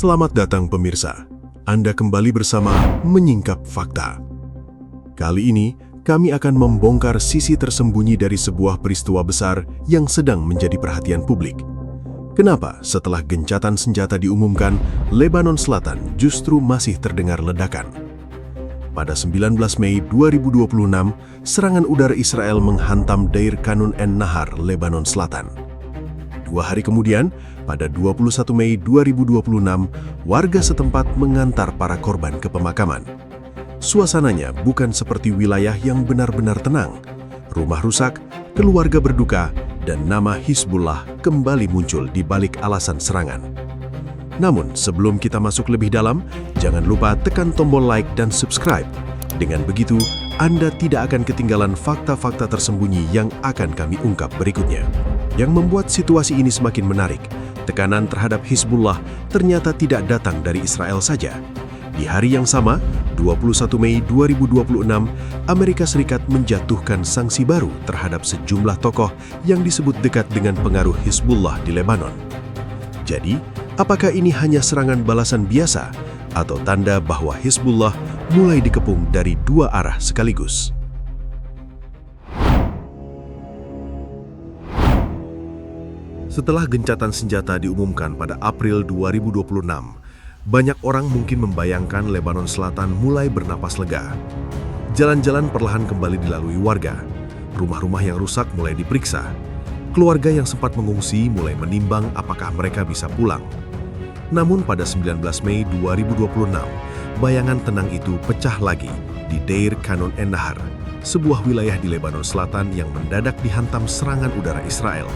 Selamat datang pemirsa. Anda kembali bersama Menyingkap Fakta. Kali ini, kami akan membongkar sisi tersembunyi dari sebuah peristiwa besar yang sedang menjadi perhatian publik. Kenapa setelah gencatan senjata diumumkan, Lebanon Selatan justru masih terdengar ledakan? Pada 19 Mei 2026, serangan udara Israel menghantam Deir Kanun en-Nahar, Lebanon Selatan. 2 hari kemudian, pada 21 Mei 2026, warga setempat mengantar para korban ke pemakaman. Suasananya bukan seperti wilayah yang benar-benar tenang. Rumah rusak, keluarga berduka, dan nama Hizbullah kembali muncul di balik alasan serangan. Namun, sebelum kita masuk lebih dalam, jangan lupa tekan tombol like dan subscribe. Dengan begitu, Anda tidak akan ketinggalan fakta-fakta tersembunyi yang akan kami ungkap berikutnya. Yang membuat situasi ini semakin menarik, tekanan terhadap Hizbullah ternyata tidak datang dari Israel saja. Di hari yang sama, 21 Mei 2026, Amerika Serikat menjatuhkan sanksi baru terhadap sejumlah tokoh yang disebut dekat dengan pengaruh Hizbullah di Lebanon. Jadi, apakah ini hanya serangan balasan biasa atau tanda bahwa Hizbullah mulai dikepung dari dua arah sekaligus? Setelah gencatan senjata diumumkan pada April 2026, banyak orang mungkin membayangkan Lebanon Selatan mulai bernapas lega. Jalan-jalan perlahan kembali dilalui warga. Rumah-rumah yang rusak mulai diperiksa. Keluarga yang sempat mengungsi mulai menimbang apakah mereka bisa pulang. Namun pada 19 Mei 2026, bayangan tenang itu pecah lagi di Deir Kanun en-Nahar, sebuah wilayah di Lebanon Selatan yang mendadak dihantam serangan udara Israel.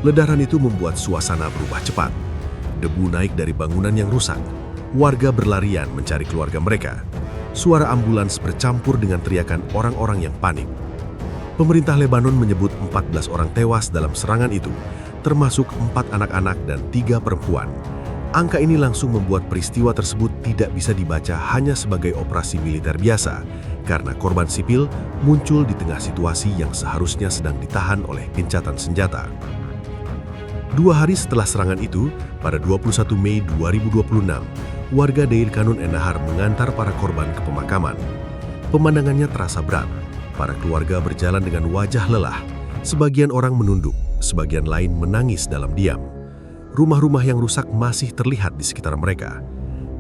Ledakan itu membuat suasana berubah cepat. Debu naik dari bangunan yang rusak. Warga berlarian mencari keluarga mereka. Suara ambulans bercampur dengan teriakan orang-orang yang panik. Pemerintah Lebanon menyebut 14 orang tewas dalam serangan itu, termasuk 4 anak-anak dan 3 perempuan. Angka ini langsung membuat peristiwa tersebut tidak bisa dibaca hanya sebagai operasi militer biasa, karena korban sipil muncul di tengah situasi yang seharusnya sedang ditahan oleh gencatan senjata. 2 hari setelah serangan itu, pada 21 Mei 2026, warga Deir Kanun en-Nahar mengantar para korban ke pemakaman. Pemandangannya terasa berat. Para keluarga berjalan dengan wajah lelah. Sebagian orang menunduk, sebagian lain menangis dalam diam. Rumah-rumah yang rusak masih terlihat di sekitar mereka.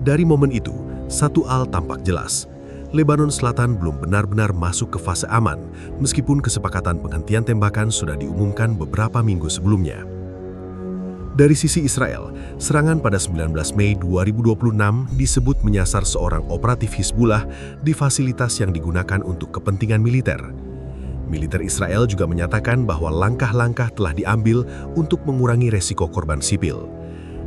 Dari momen itu, satu hal tampak jelas. Lebanon Selatan belum benar-benar masuk ke fase aman, meskipun kesepakatan penghentian tembakan sudah diumumkan beberapa minggu sebelumnya. Dari sisi Israel, serangan pada 19 Mei 2026 disebut menyasar seorang operatif Hizbullah di fasilitas yang digunakan untuk kepentingan militer. Militer Israel juga menyatakan bahwa langkah-langkah telah diambil untuk mengurangi resiko korban sipil.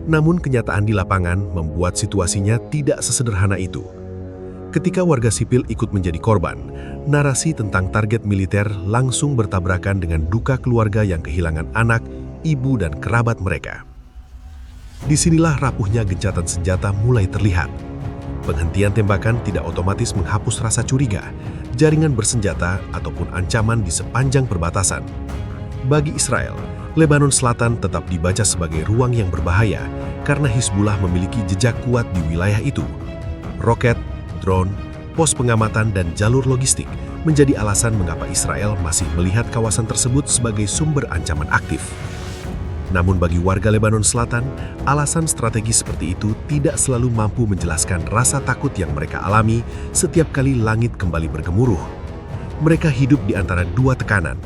Namun kenyataan di lapangan membuat situasinya tidak sesederhana itu. Ketika warga sipil ikut menjadi korban, narasi tentang target militer langsung bertabrakan dengan duka keluarga yang kehilangan anak, ibu, dan kerabat mereka. Disinilah rapuhnya gencatan senjata mulai terlihat. Penghentian tembakan tidak otomatis menghapus rasa curiga, jaringan bersenjata, ataupun ancaman di sepanjang perbatasan. Bagi Israel, Lebanon Selatan tetap dibaca sebagai ruang yang berbahaya karena Hizbullah memiliki jejak kuat di wilayah itu. Roket, drone, pos pengamatan, dan jalur logistik menjadi alasan mengapa Israel masih melihat kawasan tersebut sebagai sumber ancaman aktif. Namun bagi warga Lebanon Selatan, alasan strategis seperti itu tidak selalu mampu menjelaskan rasa takut yang mereka alami setiap kali langit kembali bergemuruh. Mereka hidup di antara dua tekanan.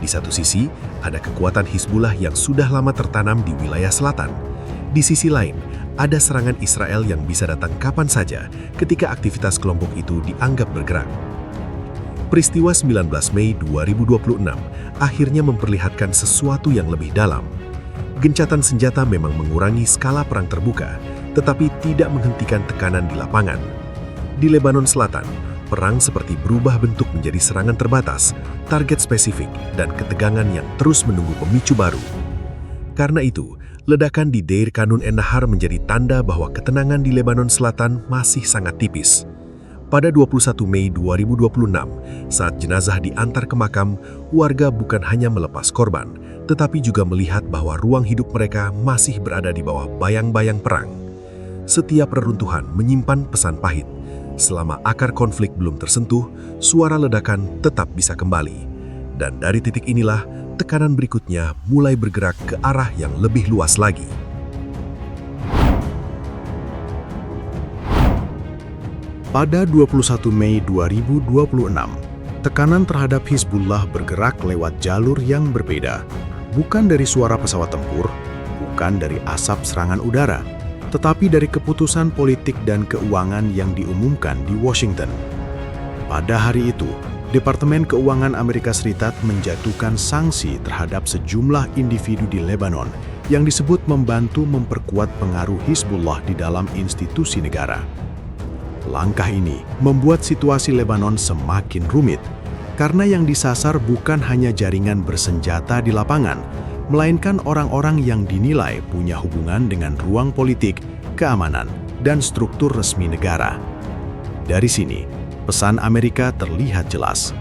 Di satu sisi, ada kekuatan Hizbullah yang sudah lama tertanam di wilayah selatan. Di sisi lain, ada serangan Israel yang bisa datang kapan saja ketika aktivitas kelompok itu dianggap bergerak. Peristiwa 19 Mei 2026 akhirnya memperlihatkan sesuatu yang lebih dalam. Gencatan senjata memang mengurangi skala perang terbuka, tetapi tidak menghentikan tekanan di lapangan. Di Lebanon Selatan, perang seperti berubah bentuk menjadi serangan terbatas, target spesifik, dan ketegangan yang terus menunggu pemicu baru. Karena itu, ledakan di Deir Kanun en-Nahar menjadi tanda bahwa ketenangan di Lebanon Selatan masih sangat tipis. Pada 21 Mei 2026, saat jenazah diantar ke makam, warga bukan hanya melepas korban, tetapi juga melihat bahwa ruang hidup mereka masih berada di bawah bayang-bayang perang. Setiap reruntuhan menyimpan pesan pahit. Selama akar konflik belum tersentuh, suara ledakan tetap bisa kembali. Dan dari titik inilah, tekanan berikutnya mulai bergerak ke arah yang lebih luas lagi. Pada 21 Mei 2026, tekanan terhadap Hizbullah bergerak lewat jalur yang berbeda. Bukan dari suara pesawat tempur, bukan dari asap serangan udara, tetapi dari keputusan politik dan keuangan yang diumumkan di Washington. Pada hari itu, Departemen Keuangan Amerika Serikat menjatuhkan sanksi terhadap sejumlah individu di Lebanon yang disebut membantu memperkuat pengaruh Hizbullah di dalam institusi negara. Langkah ini membuat situasi Lebanon semakin rumit, karena yang disasar bukan hanya jaringan bersenjata di lapangan, melainkan orang-orang yang dinilai punya hubungan dengan ruang politik, keamanan, dan struktur resmi negara. Dari sini, pesan Amerika terlihat jelas.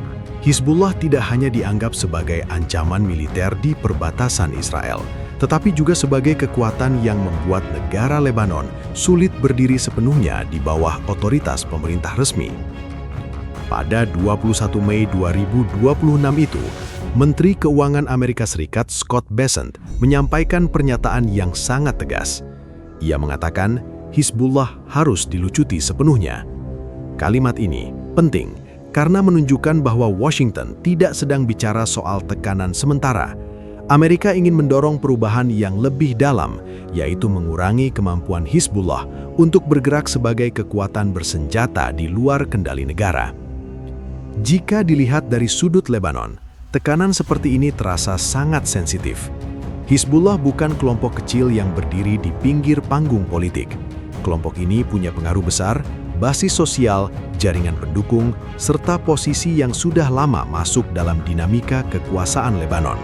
Hizbullah tidak hanya dianggap sebagai ancaman militer di perbatasan Israel, tetapi juga sebagai kekuatan yang membuat negara Lebanon sulit berdiri sepenuhnya di bawah otoritas pemerintah resmi. Pada 21 Mei 2026 itu, Menteri Keuangan Amerika Serikat Scott Bessent menyampaikan pernyataan yang sangat tegas. Ia mengatakan, Hizbullah harus dilucuti sepenuhnya. Kalimat ini penting karena menunjukkan bahwa Washington tidak sedang bicara soal tekanan sementara. Amerika ingin mendorong perubahan yang lebih dalam, yaitu mengurangi kemampuan Hizbullah untuk bergerak sebagai kekuatan bersenjata di luar kendali negara. Jika dilihat dari sudut Lebanon, tekanan seperti ini terasa sangat sensitif. Hizbullah bukan kelompok kecil yang berdiri di pinggir panggung politik. Kelompok ini punya pengaruh besar, basis sosial, jaringan pendukung, serta posisi yang sudah lama masuk dalam dinamika kekuasaan Lebanon.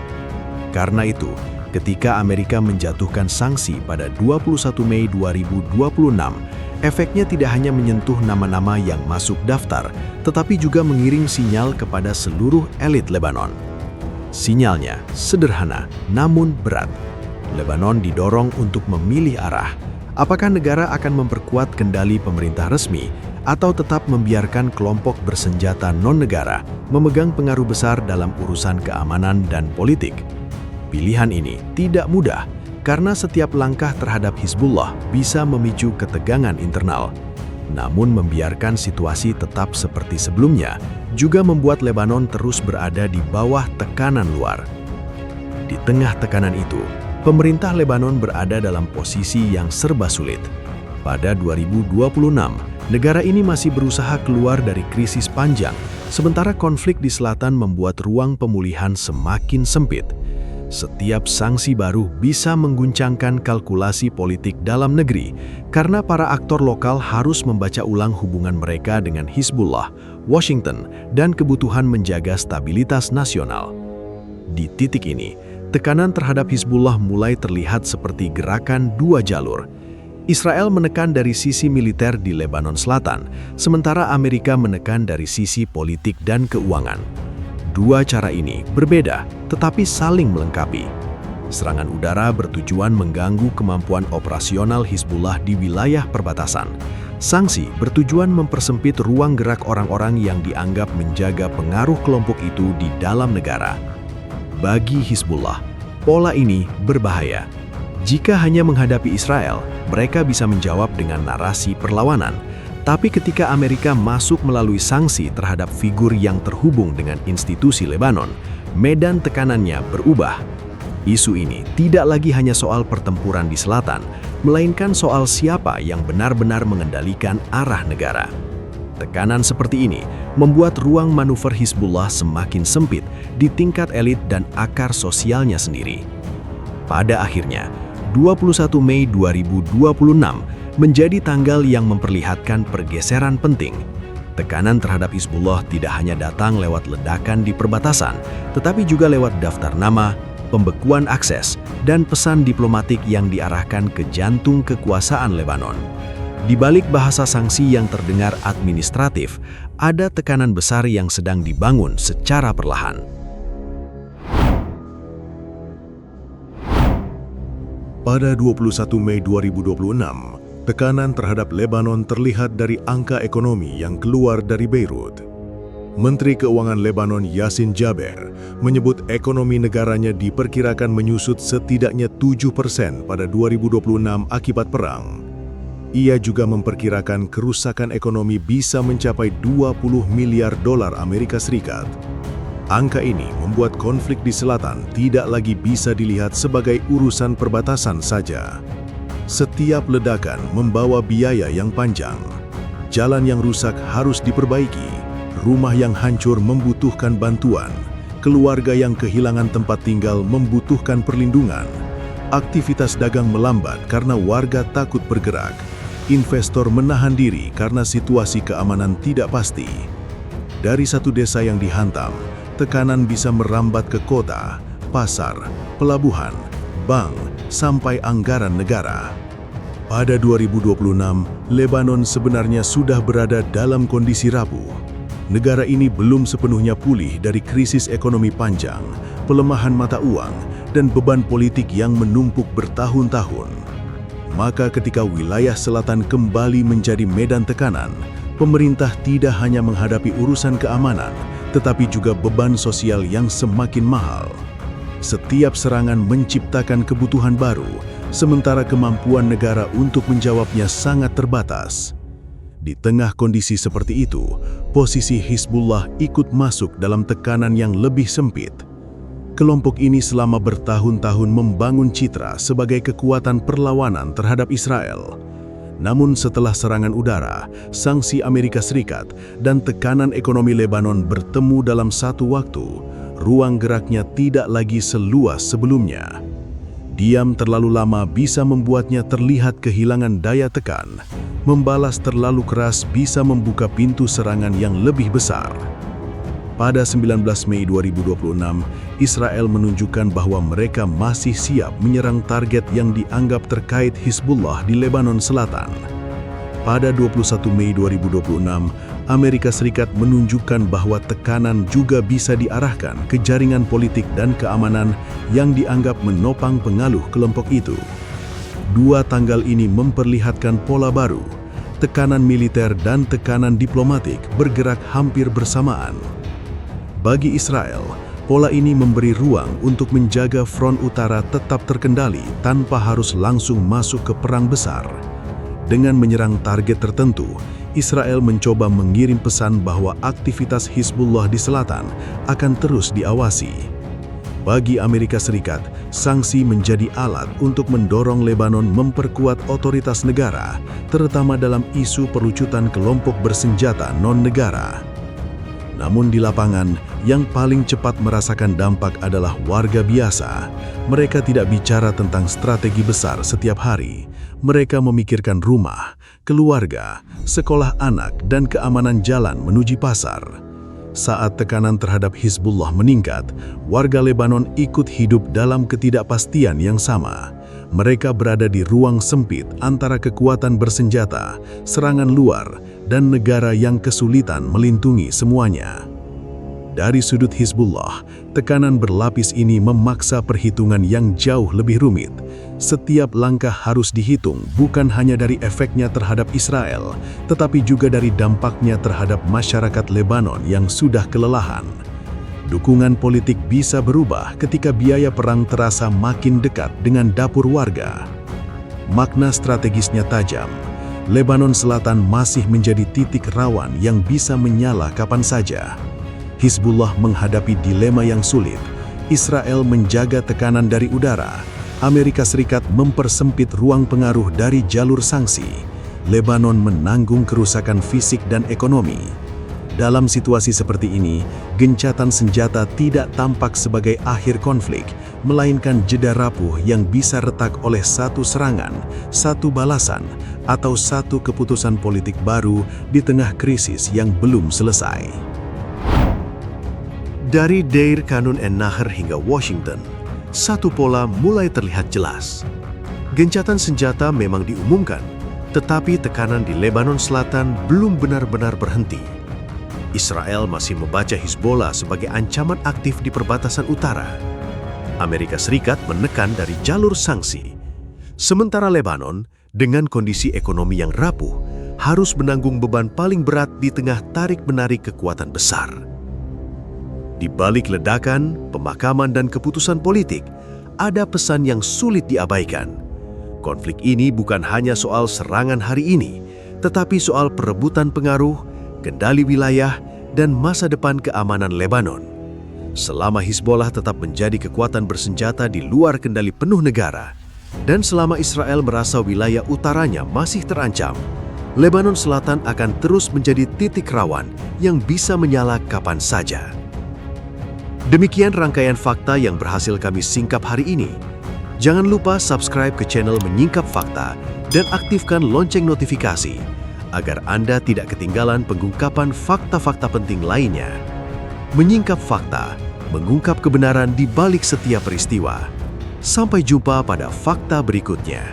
Karena itu, ketika Amerika menjatuhkan sanksi pada 21 Mei 2026, efeknya tidak hanya menyentuh nama-nama yang masuk daftar, tetapi juga mengirim sinyal kepada seluruh elit Lebanon. Sinyalnya sederhana, namun berat. Lebanon didorong untuk memilih arah. Apakah negara akan memperkuat kendali pemerintah resmi atau tetap membiarkan kelompok bersenjata non-negara memegang pengaruh besar dalam urusan keamanan dan politik? Pilihan ini tidak mudah karena setiap langkah terhadap Hizbullah bisa memicu ketegangan internal. Namun membiarkan situasi tetap seperti sebelumnya juga membuat Lebanon terus berada di bawah tekanan luar. Di tengah tekanan itu, pemerintah Lebanon berada dalam posisi yang serba sulit. Pada 2026, negara ini masih berusaha keluar dari krisis panjang, sementara konflik di selatan membuat ruang pemulihan semakin sempit. Setiap sanksi baru bisa mengguncangkan kalkulasi politik dalam negeri karena para aktor lokal harus membaca ulang hubungan mereka dengan Hizbullah, Washington, dan kebutuhan menjaga stabilitas nasional. Di titik ini, tekanan terhadap Hizbullah mulai terlihat seperti gerakan dua jalur. Israel menekan dari sisi militer di Lebanon Selatan, sementara Amerika menekan dari sisi politik dan keuangan. Dua cara ini berbeda, tetapi saling melengkapi. Serangan udara bertujuan mengganggu kemampuan operasional Hizbullah di wilayah perbatasan. Sanksi bertujuan mempersempit ruang gerak orang-orang yang dianggap menjaga pengaruh kelompok itu di dalam negara. Bagi Hizbullah, pola ini berbahaya. Jika hanya menghadapi Israel, mereka bisa menjawab dengan narasi perlawanan. Tapi ketika Amerika masuk melalui sanksi terhadap figur yang terhubung dengan institusi Lebanon, medan tekanannya berubah. Isu ini tidak lagi hanya soal pertempuran di selatan, melainkan soal siapa yang benar-benar mengendalikan arah negara. Tekanan seperti ini membuat ruang manuver Hizbullah semakin sempit di tingkat elit dan akar sosialnya sendiri. Pada akhirnya, 21 Mei 2026 menjadi tanggal yang memperlihatkan pergeseran penting. Tekanan terhadap Hizbullah tidak hanya datang lewat ledakan di perbatasan, tetapi juga lewat daftar nama, pembekuan akses, dan pesan diplomatik yang diarahkan ke jantung kekuasaan Lebanon. Di balik bahasa sanksi yang terdengar administratif, ada tekanan besar yang sedang dibangun secara perlahan. Pada 21 Mei 2026, Tekanan terhadap Lebanon terlihat dari angka ekonomi yang keluar dari Beirut. Menteri Keuangan Lebanon Yassin Jaber menyebut ekonomi negaranya diperkirakan menyusut setidaknya 7% pada 2026 akibat perang. Ia juga memperkirakan kerusakan ekonomi bisa mencapai 20 miliar dolar Amerika Serikat. Angka ini membuat konflik di selatan tidak lagi bisa dilihat sebagai urusan perbatasan saja. Setiap ledakan membawa biaya yang panjang. Jalan yang rusak harus diperbaiki, rumah yang hancur membutuhkan bantuan, keluarga yang kehilangan tempat tinggal membutuhkan perlindungan, aktivitas dagang melambat karena warga takut bergerak, investor menahan diri karena situasi keamanan tidak pasti. Dari satu desa yang dihantam, tekanan bisa merambat ke kota, pasar, pelabuhan, bank, sampai anggaran negara. Pada 2026, Lebanon sebenarnya sudah berada dalam kondisi rapuh. Negara ini belum sepenuhnya pulih dari krisis ekonomi panjang, pelemahan mata uang, dan beban politik yang menumpuk bertahun-tahun. Maka ketika wilayah selatan kembali menjadi medan tekanan, pemerintah tidak hanya menghadapi urusan keamanan, tetapi juga beban sosial yang semakin mahal. Setiap serangan menciptakan kebutuhan baru, sementara kemampuan negara untuk menjawabnya sangat terbatas. Di tengah kondisi seperti itu, posisi Hizbullah ikut masuk dalam tekanan yang lebih sempit. Kelompok ini selama bertahun-tahun membangun citra sebagai kekuatan perlawanan terhadap Israel. Namun setelah serangan udara, sanksi Amerika Serikat, dan tekanan ekonomi Lebanon bertemu dalam satu waktu, ruang geraknya tidak lagi seluas sebelumnya. Diam terlalu lama bisa membuatnya terlihat kehilangan daya tekan. Membalas terlalu keras bisa membuka pintu serangan yang lebih besar. Pada 19 Mei 2026, Israel menunjukkan bahwa mereka masih siap menyerang target yang dianggap terkait Hizbullah di Lebanon Selatan. Pada 21 Mei 2026, Amerika Serikat menunjukkan bahwa tekanan juga bisa diarahkan ke jaringan politik dan keamanan yang dianggap menopang pengaruh kelompok itu. Dua tanggal ini memperlihatkan pola baru. Tekanan militer dan tekanan diplomatik bergerak hampir bersamaan. Bagi Israel, pola ini memberi ruang untuk menjaga front utara tetap terkendali tanpa harus langsung masuk ke perang besar. Dengan menyerang target tertentu, Israel mencoba mengirim pesan bahwa aktivitas Hizbullah di selatan akan terus diawasi. Bagi Amerika Serikat, sanksi menjadi alat untuk mendorong Lebanon memperkuat otoritas negara, terutama dalam isu perlucutan kelompok bersenjata non-negara. Namun di lapangan, yang paling cepat merasakan dampak adalah warga biasa. Mereka tidak bicara tentang strategi besar setiap hari. Mereka memikirkan rumah, keluarga, sekolah anak, dan keamanan jalan menuju pasar. Saat tekanan terhadap Hizbullah meningkat, warga Lebanon ikut hidup dalam ketidakpastian yang sama. Mereka berada di ruang sempit antara kekuatan bersenjata, serangan luar, dan negara yang kesulitan melindungi semuanya. Dari sudut Hizbullah, tekanan berlapis ini memaksa perhitungan yang jauh lebih rumit. Setiap langkah harus dihitung bukan hanya dari efeknya terhadap Israel, tetapi juga dari dampaknya terhadap masyarakat Lebanon yang sudah kelelahan. Dukungan politik bisa berubah ketika biaya perang terasa makin dekat dengan dapur warga. Makna strategisnya tajam. Lebanon Selatan masih menjadi titik rawan yang bisa menyala kapan saja. Hizbullah menghadapi dilema yang sulit. Israel menjaga tekanan dari udara. Amerika Serikat mempersempit ruang pengaruh dari jalur sanksi. Lebanon menanggung kerusakan fisik dan ekonomi. Dalam situasi seperti ini, gencatan senjata tidak tampak sebagai akhir konflik, melainkan jeda rapuh yang bisa retak oleh satu serangan, satu balasan, atau satu keputusan politik baru di tengah krisis yang belum selesai. Dari Deir Kanun en-Nahr hingga Washington, satu pola mulai terlihat jelas. Gencatan senjata memang diumumkan, tetapi tekanan di Lebanon Selatan belum benar-benar berhenti. Israel masih membaca Hizbullah sebagai ancaman aktif di perbatasan utara. Amerika Serikat menekan dari jalur sanksi. Sementara Lebanon, dengan kondisi ekonomi yang rapuh, harus menanggung beban paling berat di tengah tarik-menarik kekuatan besar. Di balik ledakan, pemakaman, dan keputusan politik, ada pesan yang sulit diabaikan. Konflik ini bukan hanya soal serangan hari ini, tetapi soal perebutan pengaruh, kendali wilayah, dan masa depan keamanan Lebanon. Selama Hizbollah tetap menjadi kekuatan bersenjata di luar kendali penuh negara, dan selama Israel merasa wilayah utaranya masih terancam, Lebanon Selatan akan terus menjadi titik rawan yang bisa menyala kapan saja. Demikian rangkaian fakta yang berhasil kami singkap hari ini. Jangan lupa subscribe ke channel Menyingkap Fakta dan aktifkan lonceng notifikasi agar Anda tidak ketinggalan pengungkapan fakta-fakta penting lainnya. Menyingkap Fakta, mengungkap kebenaran di balik setiap peristiwa. Sampai jumpa pada fakta berikutnya.